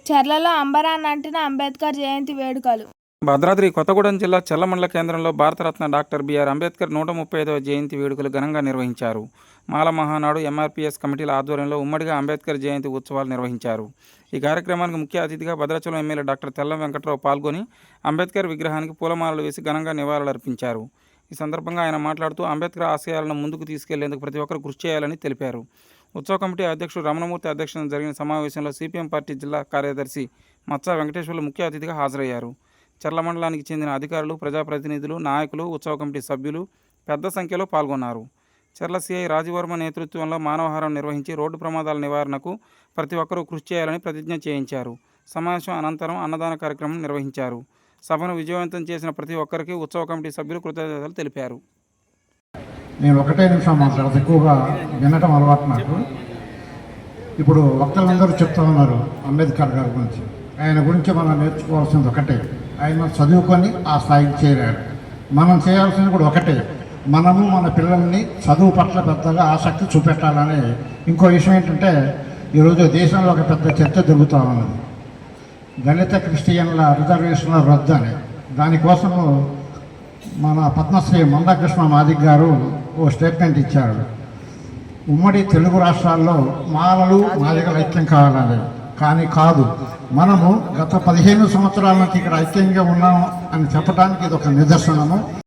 చర్లలో అంబరాన్నంటిన అంబేద్కర్ జయంతి వేడుకలు. భద్రాద్రి కొత్తగూడెం జిల్లా చెల్ల మండల కేంద్రంలో భారతరత్న డాక్టర్ బిఆర్ అంబేద్కర్ 135వ జయంతి వేడుకలు ఘనంగా నిర్వహించారు. మాల మహానాడు, ఎంఆర్పీఎస్ కమిటీల ఆధ్వర్యంలో ఉమ్మడిగా అంబేద్కర్ జయంతి ఉత్సవాలు నిర్వహించారు. ఈ కార్యక్రమానికి ముఖ్య అతిథిగా భద్రాచలం ఎమ్మెల్యే డాక్టర్ తెల్లం వెంకట్రావు పాల్గొని అంబేద్కర్ విగ్రహానికి పూలమాలలు వేసి ఘనంగా నివాళులర్పించారు. ఈ సందర్భంగా ఆయన మాట్లాడుతూ అంబేద్కర్ ఆశయాలను ముందుకు తీసుకెళ్లేందుకు ప్రతి ఒక్కరు కృషి చేయాలని తెలిపారు. ఉత్సవ కమిటీ అధ్యక్షుడు రమణమూర్తి అధ్యక్షతన జరిగిన సమావేశంలో సిపిఎం పార్టీ జిల్లా కార్యదర్శి మచ్చా వెంకటేశ్వర్లు ముఖ్య అతిథిగా హాజరయ్యారు. చర్ల మండలానికి చెందిన అధికారులు, ప్రజాప్రతినిధులు, నాయకులు, ఉత్సవ కమిటీ సభ్యులు పెద్ద సంఖ్యలో పాల్గొన్నారు. చర్ల సిఐ రాజవర్మ నేతృత్వంలో మానవహారం నిర్వహించి రోడ్డు ప్రమాదాల నివారణకు ప్రతి ఒక్కరూ కృషి చేయాలని ప్రతిజ్ఞ చేయించారు. సమావేశం అనంతరం అన్నదాన కార్యక్రమం నిర్వహించారు. సభను విజయవంతం చేసిన ప్రతి ఒక్కరికి ఉత్సవ కమిటీ సభ్యులు కృతజ్ఞతలు తెలిపారు. నేను ఒకటే నిమిషం మాట్లాడదు, ఎక్కువగా వినటం అలవాటు నాకు. ఇప్పుడు వక్తలందరూ చెప్తా ఉన్నారు అంబేద్కర్ గారి గురించి. ఆయన గురించి మనం నేర్చుకోవాల్సింది ఒకటే, ఆయన చదువుకొని ఆ స్థాయికి చేరాడు. మనం చేయాల్సింది కూడా ఒకటే, మనము మన పిల్లల్ని చదువు పట్ల పెద్దగా ఆసక్తి చూపెట్టాలని. ఇంకో విషయం ఏంటంటే, ఈరోజు దేశంలో ఒక పెద్ద చర్చ జరుగుతూ ఉన్నది, దళిత క్రిస్టియన్ల రిజర్వేషన్ల రద్దు అని. దానికోసము మన పద్మశ్రీ మందాకృష్ణ మాదిక్ గారు ఓ స్టేట్మెంట్ ఇచ్చారు. ఉమ్మడి తెలుగు రాష్ట్రాల్లో మాలలు మాదిగలు ఐక్యం కావాలని. కానీ కాదు, మనము గత 15 సంవత్సరాల నుంచి ఇక్కడ ఐక్యంగా ఉన్నాము అని చెప్పడానికి ఇది ఒక నిదర్శనము.